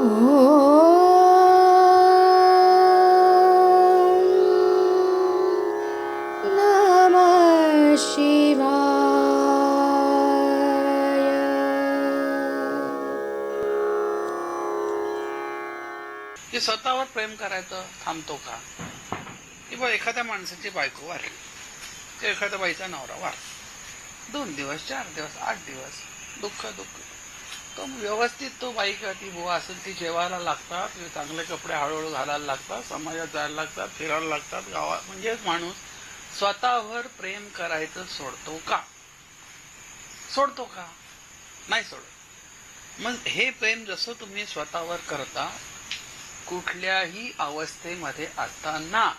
नमः शिवाय. की स्वतःवर प्रेम करायचं थांबतो का? किंवा एखाद्या माणसाची बायको वारली, ते एखाद्या बाईचा नवरा वारला, 2 दिवस 4 दिवस 8 दिवस दुःख तो व्यवस्थित तो बाई किंवा ती बुवा असेल ती जेवायला लागतात, चांगले कपडे हळूहळू घालायला लागतात, समाजात जायला लागतात, फिरायला लागतात गावात. म्हणजे माणूस स्वतःवर प्रेम करायचं सोडतो का? नाही सोडत. मग हे प्रेम जसं तुम्ही स्वतःवर करता, कुठल्याही अवस्थेमध्ये असताना,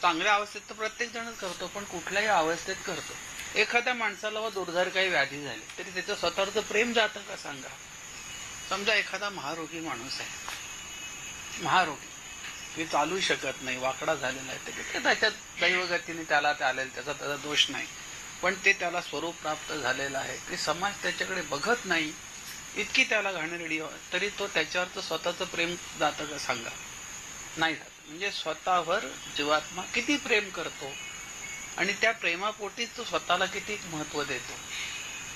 चांगल्या अवस्थेत तर प्रत्येक जणच करतो, पण कुठल्याही अवस्थेत करतो. एखाद्या माणसाला व दुर्धर काही व्याधी झाली तरी त्याचं स्वतःवरचं प्रेम जातं का सांगा? समजा एखादा महारोगी माणूस आहे, महारोगी, ते चालू शकत नाही, वाकडा झालेला आहे, ते त्याच्यात दैवगतीने त्याला ते आलेलं, त्याचा दोष नाही, पण ते त्याला स्वरूप प्राप्त झालेलं आहे, ते समाज त्याच्याकडे बघत नाही, इतकी त्याला घाणेरडी, तरी तो त्याच्यावरचं स्वतःचं प्रेम जातं का सांगा? नाही जात. म्हणजे स्वतःवर जीवात्मा किती प्रेम करतो आणि त्या प्रेमापोटीच तो स्वतःला किती महत्व देतो.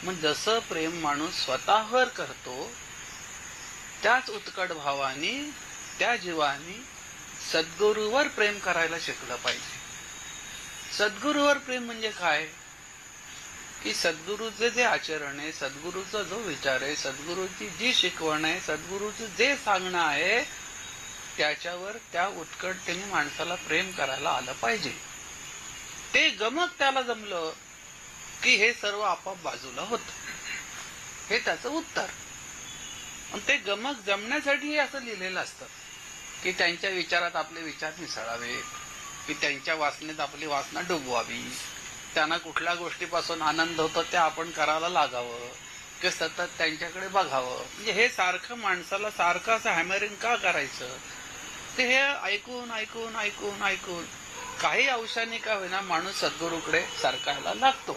मग जसं प्रेम माणूस स्वतःवर करतो, त्याच उत्कट भावाने त्या जीवानी सद्गुरूवर प्रेम करायला शिकलं पाहिजे. सद्गुरूवर प्रेम म्हणजे काय? की सद्गुरूचं जे आचरण आहे, सद्गुरूचा जो विचार आहे, सद्गुरूची जी शिकवण आहे, सद्गुरूचं जे सांगणं आहे, त्याच्यावर त्या उत्कटतेने माणसाला प्रेम करायला आलं पाहिजे. ते गमक त्याला जमलं की हे सर्व आपोआप बाजूला होतं. हे त्याचं उत्तर. ते गमक जमण्यासाठी असं लिहिलेलं असतं की त्यांच्या विचारात आपले विचार मिसळावे, की त्यांच्या वासनेत आपली वासना डुबवावी, त्यांना कुठल्या गोष्टीपासून आनंद होतो ते आपण करायला लागावं, की सतत त्यांच्याकडे बघावं. म्हणजे हे सारखं माणसाला सारखं असं हॅमरिंग का करायचं? ते हे ऐकून ऐकून ऐकून ऐकून काही अंशाने का होईना माणूस सद्गुरूकडे सरकायला लागतो.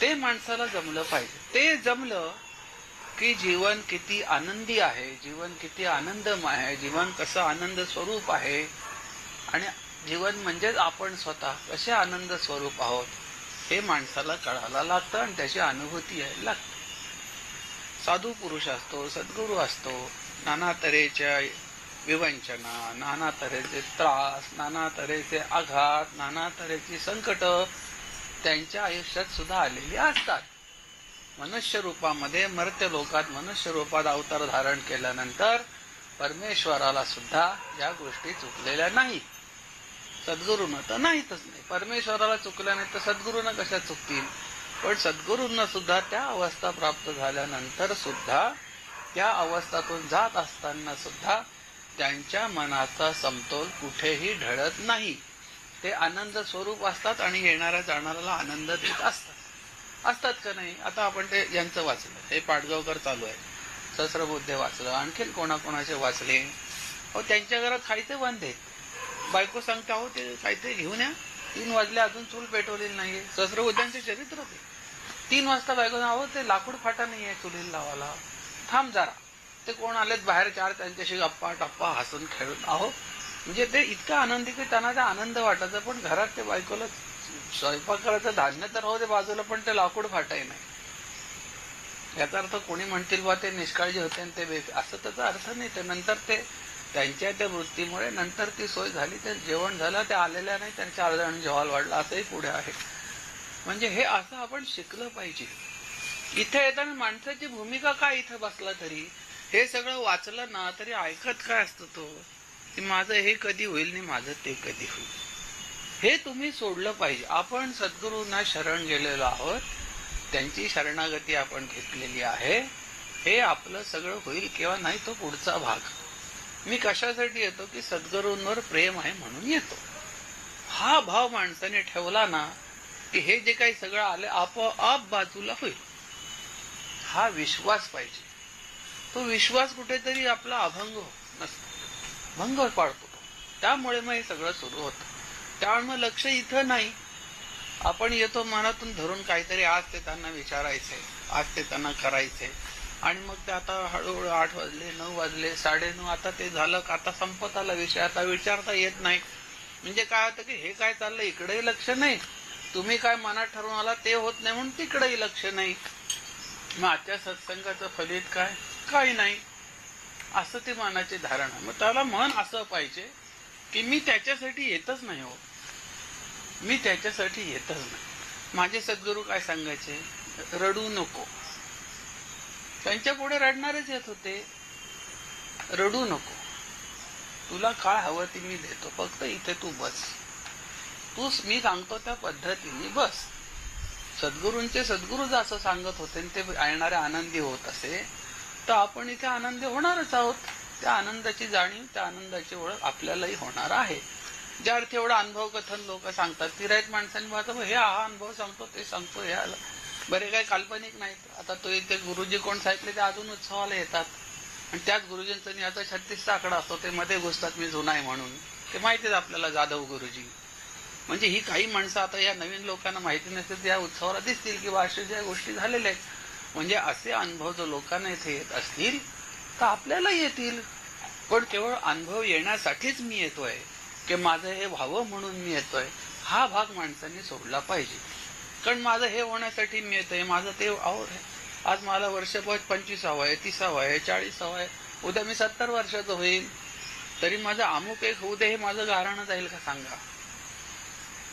ते माणसाला जमलं पाहिजे. ते जमलं की जीवन किती आनंदी आहे, जीवन किती आनंदमय आहे, जीवन कसं आनंद स्वरूप आहे, आणि जीवन म्हणजेच आपण स्वतः कसे आनंद स्वरूप आहोत हे माणसाला कळायला लागतं आणि त्याची अनुभूती यायला लागते. साधू पुरुष असतो, सद्गुरू असतो, नाना तऱ्हेच्या विवंचना, नाना तऱ्हेचे त्रास, नाना तऱ्हेचे आघात, नाना तऱ्हेची संकट त्यांच्या आयुष्यात सुद्धा आलेली असतात. मनुष्य रूपामध्ये, मर्त्य लोकात मनुष्य रूपात अवतार धारण केल्यानंतर परमेश्वराला सुद्धा या गोष्टी चुकलेल्या नाहीत. सद्गुरूंना तर नाहीतच नाही. परमेश्वराला चुकल्या नाही तर सद्गुरूंना कशा चुकतील? पण सद्गुरूंना सुद्धा त्या अवस्था प्राप्त झाल्यानंतर सुद्धा, त्या अवस्थातून जात असताना सुद्धा त्यांच्या मनाचा समतोल कुठेही ढळत नाही. ते आनंद स्वरूप असतात आणि येणाऱ्या जाणाऱ्याला आनंद देत असतात का नाही? आता आपण ते यांचं वाचलं, हे पाटगावकर चालू आहे, सहस्रबुद्धे वाचलं, आणखीन कोणाकोणाचे वाचले. अहो त्यांच्या घरात खायचे वांदे, बायको सांगते अहो ते काहीतरी घेऊन या, 3 वाजले अजून चूल पेटवलेली नाहीये. सहस्रबुद्धांचे चरित्र ते 3 वाजता बायको अहो ते लाकूड फाटा नाहीये चुलीला लावायला, थांब जरा, ते कोण आलेत बाहेर 4, त्यांच्याशी गप्पा टप्पा हसून खेळून. अहो म्हणजे ते इतकं आनंदी की त्यांना ते आनंद वाटायचा, पण घरात ते बायकोला स्वयंपाक करायचं, धान्य तर हो ते बाजूला, पण ते लाकूड फाटाय नाही. याचा अर्थ कोणी म्हणतील बा ते निष्काळजी होते आणि ते असं त्याचा अर्थ नाही. ते नंतर ते त्यांच्या त्या वृत्तीमुळे नंतर ती सोय झाली, ते जेवण झालं, ते आलेल्या नाही, त्यांच्या अर्धजण जेवायला वाढलं, असंही पुढे आहे. म्हणजे हे असं आपण शिकलं पाहिजे. इथे येताना माणसाची भूमिका काय, इथं बसला तरी हे सगळं वाचलं ना तरी ऐकत काय असतं तो, की माझं हे कधी होईल आणि माझं ते कधी होईल, हे तुम्ही सोडलं पाहिजे. आपण सद्गुरूंना शरण गेलेलो आहोत, त्यांची शरणागती आपण घेतलेली आहे. हे आपलं सगळं होईल किंवा नाही तो पुढचा भाग. मी कशासाठी येतो की सद्गुरूंवर प्रेम आहे म्हणून येतो. हा भाव माणसाने ठेवला ना की हे जे काही सगळं आले आपोआप बाजूला होईल. हा विश्वास पाहिजे. तो विश्वास कुठेतरी आपला अभंग नसतो, भंग पाडतो. त्यामुळे मग हे सगळं सुरू होतं. त्यामुळे मग लक्ष इथं नाही. आपण येतो मनातून धरून काहीतरी, आज ते त्यांना विचारायचंय, आज ते त्यांना करायचंय, आणि मग ते आता हळूहळू 8 वाजले, 9 वाजले, 9:30, आता ते झालं का आता संपत आला विषय, आता विचारता येत नाही. म्हणजे काय होतं की हे काय चाललं इकडेही लक्ष नाही, तुम्ही काय मनात ठरवून आला ते होत नाही म्हणून तिकडेही लक्ष नाही. मग आजच्या सत्संगाचं फलित काय? काही नाही. असं ते मनाची धारणा. मग त्याला मन असं पाहिजे की मी त्याच्यासाठी येतच नाही हो, मी त्याच्यासाठी येतच नाही. माझे सद्गुरू काय सांगायचे? रडू नको. त्यांच्या पुढे रडणारच येत होते. रडू नको, तुला काय हवं ते मी देतो, फक्त इथे तू बस, तूच मी सांगतो त्या पद्धतीने बस. सद्गुरूंचे सद्गुरूच असं सांगत होते आणि ते ऐकणारे आनंदी होत असे तर आपण इथे आनंदी होणारच आहोत. त्या आनंदाची जाणीव, त्या आनंदाची ओळख आपल्यालाही होणार आहे. ज्या अर्थी एवढा अनुभव कथन लोक सांगतात, तिरायत माणसांनी पाहतो हे हा अनुभव सांगतो, ते सांगतो, हे आलं. बरे काही काल्पनिक नाहीत. आता तो इथे गुरुजी कोण सांगितले ते अजून उत्सवाला येतात आणि त्याच गुरुजींचा याचा 36चा आकडा असतो, ते मध्ये घुसतात मी जुना आहे म्हणून. ते माहितीच आपल्याला जाधव गुरुजी. म्हणजे ही काही माणसं आता या नवीन लोकांना माहिती नसते या उत्सवाला दिसतील किंवा अशा ज्या गोष्टी झालेल्या आहेत. म्हणजे असे अनुभव जर लोकांना इथे येत असतील तर आपल्याला येतील. पण केवळ अनुभव येण्यासाठीच मी येतोय की माझं हे व्हावं म्हणून मी येतोय, हा भाग माणसांनी सोडला पाहिजे. कारण माझं हे होण्यासाठी मी येतोय, माझं ते आवड आहे. आज मला वर्ष 25वा आहे, 30वा आहे, 40वा आहे, उद्या मी 70 वर्षाचं होईल, तरी माझं अमुक एक होऊ दे हे माझं गाराणं जाईल का सांगा?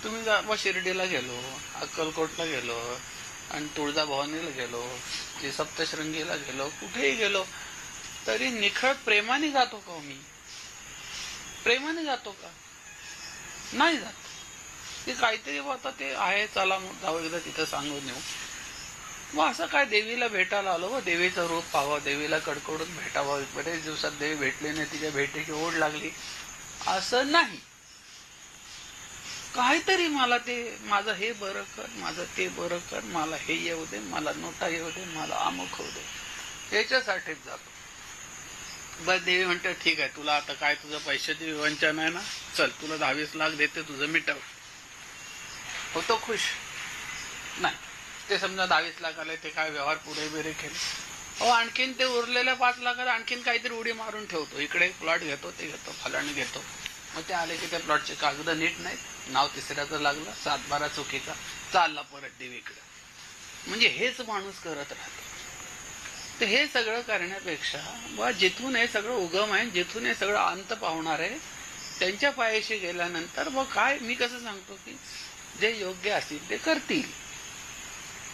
तुम्ही शिर्डीला गेलो, अक्कलकोटला गेलो आणि तुळजाभवानीला गेलो, सप्तशृंगीला गेलो, कुठेही गेलो तरी निखळ प्रेमाने जातो का मी? प्रेमाने जातो का? नाही जात. ते काहीतरी आता ते आहे, चला मग जाऊ एकदा तिथं सांगून येऊ. मग असं काय देवीला भेटायला आलो व देवीचं रूप पाहावं, देवीला कडकडून भेटावं, बरेच दिवसात देवी भेटली नाही, तिच्या भेटीची ओढ लागली, असं नाही. काहीतरी मला ते माझं हे बरं कर, माझं ते बरं कर, मला हे येऊ दे, मला नोटा येऊ दे, मला अमुक होऊ दे, याच्यासाठीच जातो. बस देवी म्हणते ठीक आहे, तुला आता काय तुझं पैशाची वंचन आहे ना, चल तुला 20 लाख देते, तुझं मिटव. होतो खुश? नाही. ते समजा 20 लाख आले, ते काय व्यवहार पुढे बिरे केले, हो आणखीन ते उरलेल्या 5 लाखात आणखीन काहीतरी उडी मारून ठेवतो. इकडे प्लॉट घेतो, ते घेतो, फलाने घेतो. मग ते आले की त्या प्लॉटचे कागद नीट नाहीत, नाव तिसऱ्याचं लागलं, 7-12 चुकीचा, चालला परत देवीकडे. म्हणजे हेच माणूस करत राहतो. तर हे सगळं करण्यापेक्षा बा जिथून हे सगळं उगम आहे, जिथून हे सगळं अंत पावणार आहे, त्यांच्या पायाशी गेल्यानंतर मग काय मी कसं सांगतो की जे योग्य असतील ते करतील,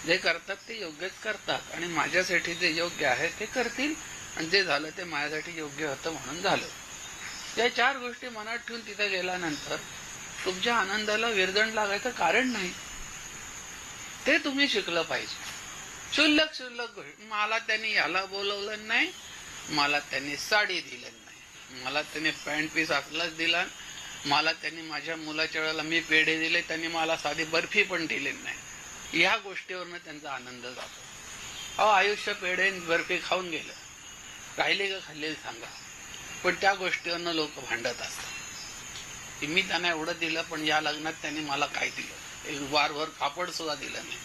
जे करतात ते योग्यच करतात आणि माझ्यासाठी जे योग्य आहे ते करतील आणि जे झालं ते माझ्यासाठी योग्य होतं म्हणून झालं. या 4 गोष्टी मनात ठेवून तिथे गेल्यानंतर तुमच्या आनंदाला विरजण लागायचं कारण नाही. ते तुम्ही शिकलं पाहिजे. क्षुल्लक गोष्ट, मला त्यांनी याला बोलवलं नाही, मला त्यांनी साडी दिली नाही, मला त्यांनी पॅन्ट पीस असलाच दिला, मला त्यांनी माझ्या मुलाच्या वेळेला मी पेढे दिले, त्यांनी मला साधी बर्फी पण दिली नाही, या गोष्टीवरनं त्यांचा आनंद जातो. अहो आयुष्य पेढे बर्फी खाऊन गेलं, राहिले का खाल्लेली सांगा? पण त्या गोष्टीवरनं लोक भांडत असतात की मी त्यांना एवढं दिलं पण या लग्नात त्यांनी मला काय दिलं, एक वारभर कापड सुद्धा दिलं नाही.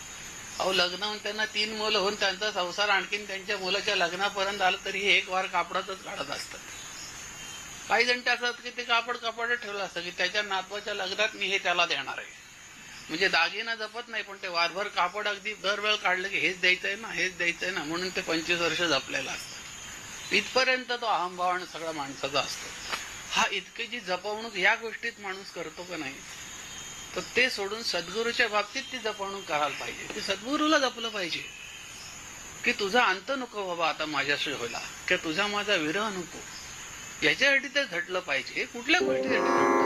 अहो लग्न होऊन त्यांना 3 मुलं होऊन त्यांचा संसार आणखीन त्यांच्या मुलाच्या लग्नापर्यंत आलं तरी हे एक वार कापडातच काढत असतात. काही जण असतात की ते कापड ठेवलं असतं की त्याच्या नातवाच्या लग्नात मी हे त्याला देणार आहे. म्हणजे दागिना जपत नाही पण ते वारभर कापड अगदी दरवेळ काढलं की हेच द्यायचंय ना, हेच द्यायचंय ना, म्हणून ते 25 वर्ष जपलेलं असतं. इथपर्यंत तो अहंभाव सगळा माणसाचा असतो. हा इतकी जी जपवणूक या गोष्टीत माणूस करतो का नाही, तर ते सोडून सद्गुरूच्या बाबतीत ती जपवणूक करायला पाहिजे. ती सद्गुरूला जपलं पाहिजे की तुझा अंत नको बाबा आता माझ्याशी होला, की तुझा माझा विरह नको, याच्यासाठी ते झटलं पाहिजे. कुठल्या गोष्टीसाठी झटतं?